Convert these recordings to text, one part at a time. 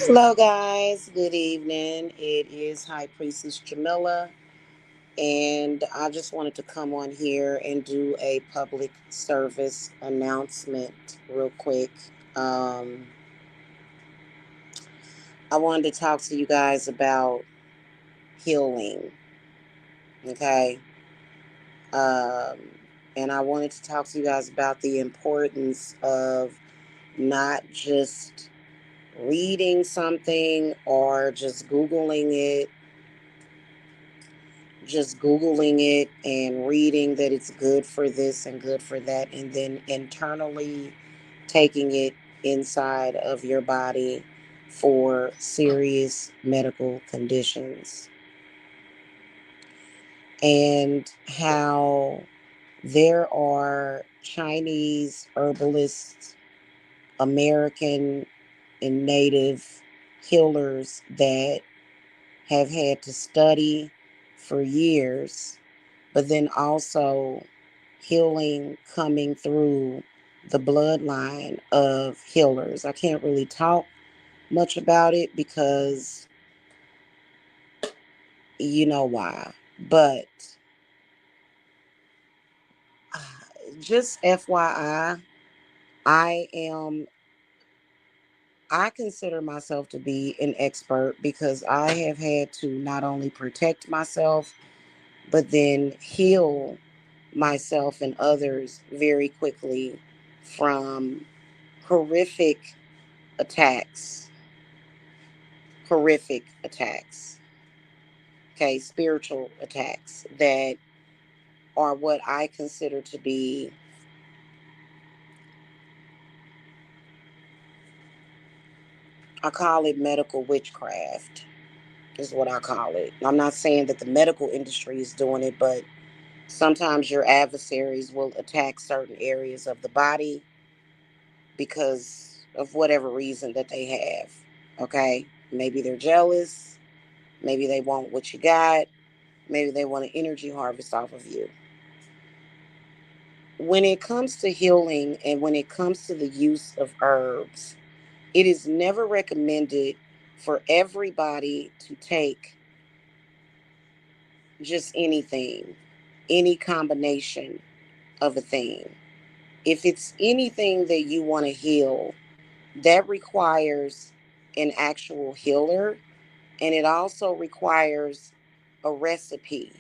Hello, guys. Good evening. It is High Priestess Jamila, and I just wanted to come on here and do a public service announcement real quick. Um, I wanted to talk to you guys about healing, okay? Um, and I wanted to talk to you guys about the importance of not just reading something or just Googling it and reading that it's good for this and good for that, and then internally taking it inside of your body for serious medical conditions. And how there are Chinese herbalists, American and native healers that have had to study for years, but then also healing coming through the bloodline of healers. I can't really talk much about it because you know why. But uh, just FYI, I am I consider myself to be an expert because I have had to not only protect myself but then heal myself and others very quickly from horrific attacks, horrific attacks, okay, spiritual attacks that are what I consider to be, I call it medical witchcraft, is what I call it. I'm not saying that the medical industry is doing it, but sometimes your adversaries will attack certain areas of the body because of whatever reason that they have. Okay? Maybe they're jealous. Maybe they want what you got. Maybe they want an energy harvest off of you. When it comes to healing and when it comes to the use of herbs, it is never recommended for everybody to take just anything, any combination of a thing. If it's anything that you want to heal, that requires an actual healer, and it also requires a recipe.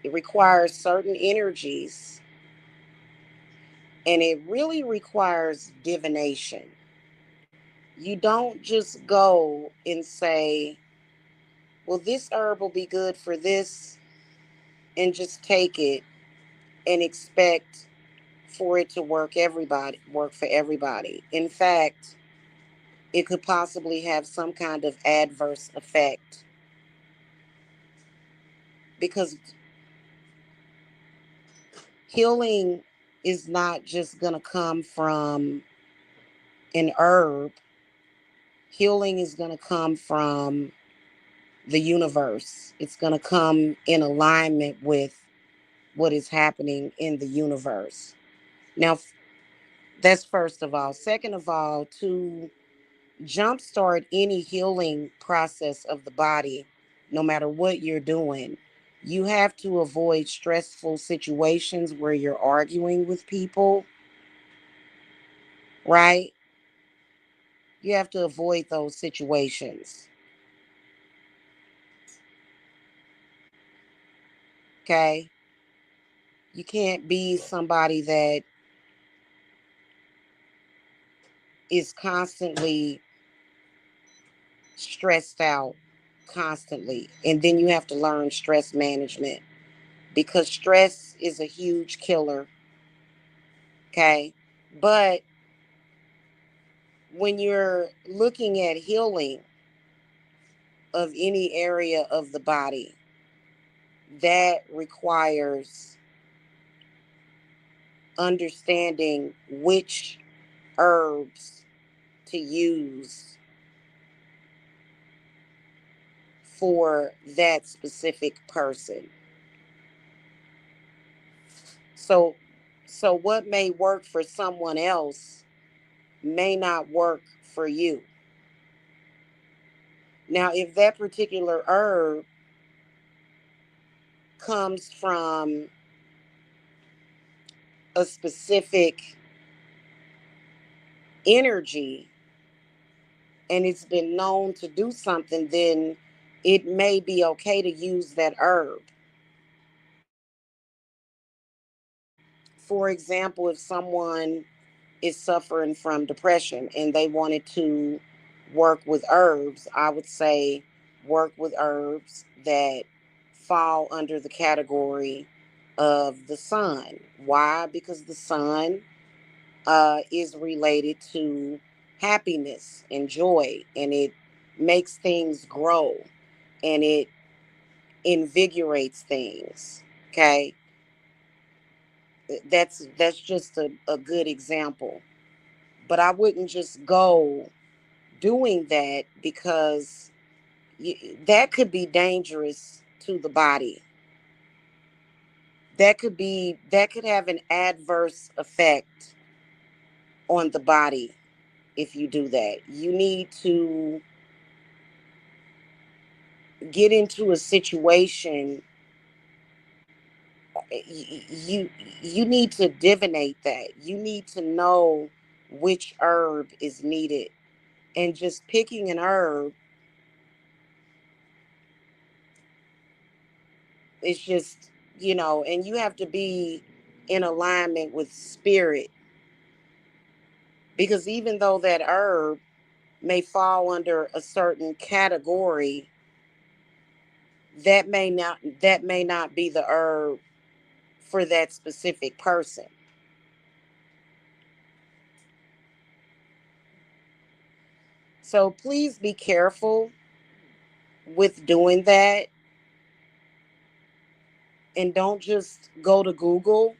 It requires certain energies, and it really requires divination. You don't just go and say, well, this herb will be good for this, and just take it and expect for it to work for everybody. In fact, it could possibly have some kind of adverse effect because healing is not just going to come from an herb. Healing is going to come from the universe. It's going to come in alignment with what is happening in the universe. Now, that's first of all. Second of all, to jumpstart any healing process of the body, no matter what you're doing, you have to avoid stressful situations where you're arguing with people, right? You have to avoid those situations, okay? You can't be somebody that is constantly stressed out constantly. And then you have to learn stress management because stress is a huge killer, okay? But when you're looking at healing of any area of the body, that requires understanding which herbs to use for that specific person. So so what may work for someone else may not work for you. Now, if that particular herb comes from a specific energy and it's been known to do something, then it may be okay to use that herb. For example, if someone is suffering from depression and they wanted to work with herbs, I would say work with herbs that fall under the category of the sun. Why? Because the sun is related to happiness and joy, and it makes things grow and it invigorates things. Okay, that's just a good example. But I wouldn't just go doing that because that could be dangerous to the body. That could have an adverse effect on the body if you do that. You need to get into a situation. You need to divinate that. You need to know which herb is needed, and just picking an herb, it's just, and you have to be in alignment with spirit, because even though that herb may fall under a certain category, that may not be the herb for that specific person. So please be careful with doing that, and don't just go to Google.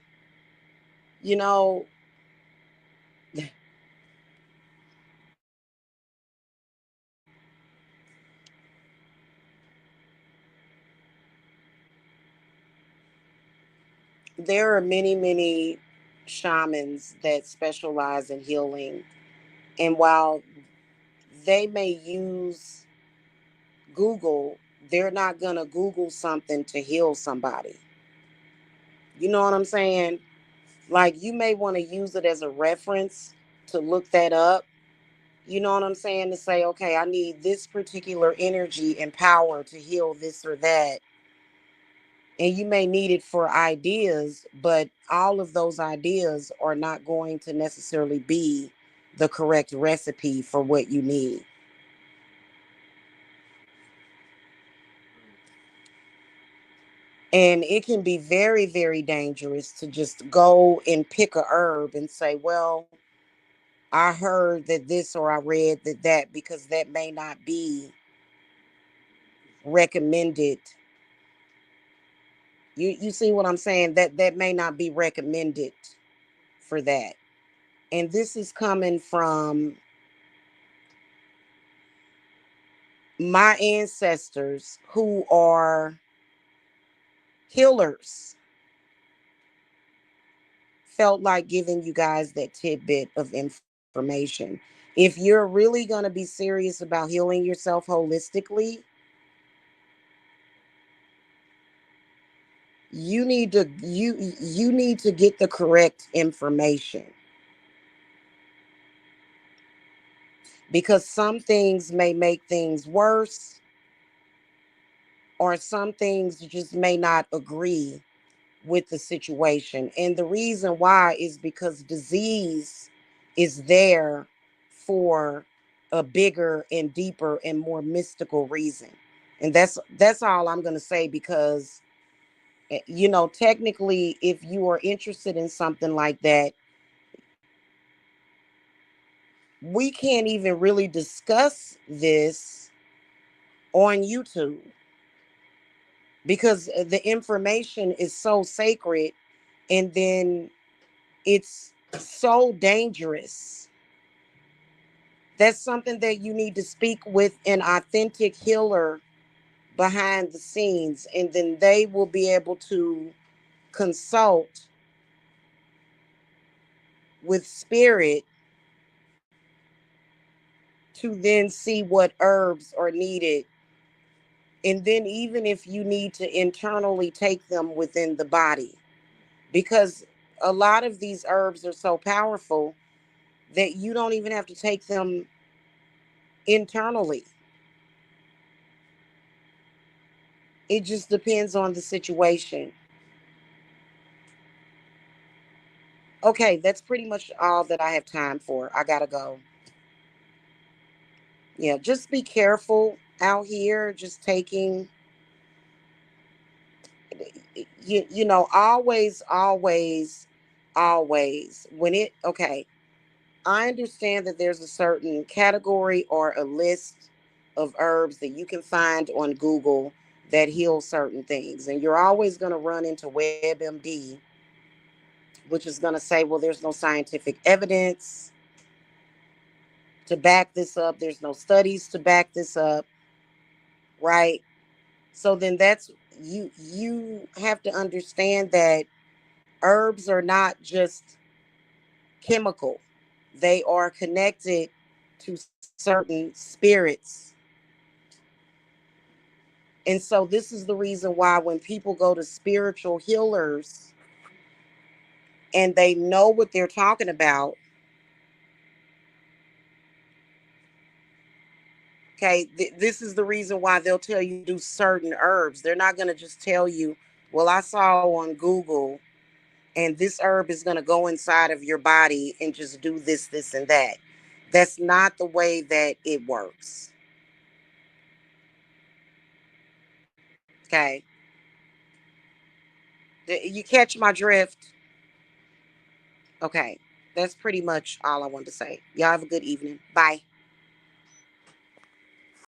You know, there are many, many shamans that specialize in healing. And while they may use Google, they're not going to Google something to heal somebody. You know what I'm saying? Like, you may want to use it as a reference to look that up. You know what I'm saying? To say, okay, I need this particular energy and power to heal this or that. And you may need it for ideas, but all of those ideas are not going to necessarily be the correct recipe for what you need. And it can be very, very dangerous to just go and pick a herb and say, well, I heard that this or I read that, because that may not be recommended. You see what I'm saying? That may not be recommended for that. And this is coming from my ancestors who are healers, felt like giving you guys that tidbit of information. If you're really going to be serious about healing yourself holistically, you need to get the correct information, because some things may make things worse, or some things just may not agree with the situation. And the reason why is because disease is there for a bigger and deeper and more mystical reason. And that's all I'm going to say, because technically, if you are interested in something like that, we can't even really discuss this on YouTube, because the information is so sacred, and then it's so dangerous. That's something that you need to speak with an authentic healer behind the scenes, and then they will be able to consult with spirit to then see what herbs are needed. And then, even if you need to internally take them within the body, because a lot of these herbs are so powerful that you don't even have to take them internally. It just depends on the situation. Okay, that's pretty much all that I have time for. I gotta go. Yeah, just be careful out here, just taking, always, always, always. Okay, I understand that there's a certain category or a list of herbs that you can find on Google that heal certain things. And you're always going to run into WebMD, which is going to say, well, there's no scientific evidence to back this up. There's no studies to back this up, right? So then you have to understand that herbs are not just chemical. They are connected to certain spirits. And so this is the reason why when people go to spiritual healers and they know what they're talking about, okay, this is the reason why they'll tell you do certain herbs. They're not going to just tell you, well, I saw on Google and this herb is going to go inside of your body and just do this, this, and that. That's not the way that it works. Okay. You catch my drift? Okay. That's pretty much all I wanted to say. Y'all have a good evening. Bye.